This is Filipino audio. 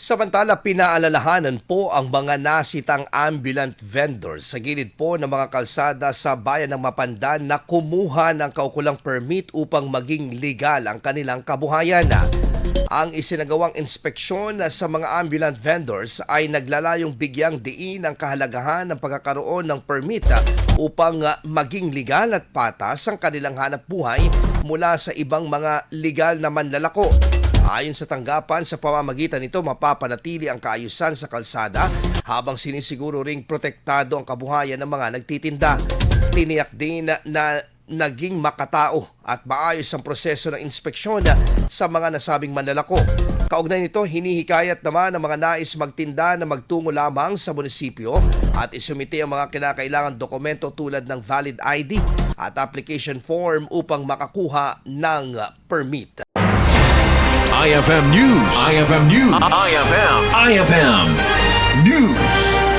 Samantala, pinaalalahanan po ang mga nasitang ambulant vendors sa gilid po ng mga kalsada sa bayan ng Mapandan na kumuha ng kaukulang permit upang maging legal ang kanilang kabuhayan. Ang isinagawang inspeksyon sa mga ambulant vendors ay naglalayong bigyang diin ang kahalagahan ng pagkakaroon ng permit upang maging legal at patas ang kanilang hanap buhay mula sa ibang mga legal na manlalako. Ayon sa tanggapan, sa pamamagitan nito mapapanatili ang kaayusan sa kalsada habang sinisiguro ring protektado ang kabuhayan ng mga nagtitinda. Tiniyak din na naging makatao at maayos ang proseso ng inspeksyon sa mga nasabing manlalako. Kaugnay nito, hinihikayat naman ang mga nais magtinda na magtungo lamang sa munisipyo at isumite ang mga kinakailangang dokumento tulad ng valid ID at application form upang makakuha ng permit. IFM News. IFM News. IFM News.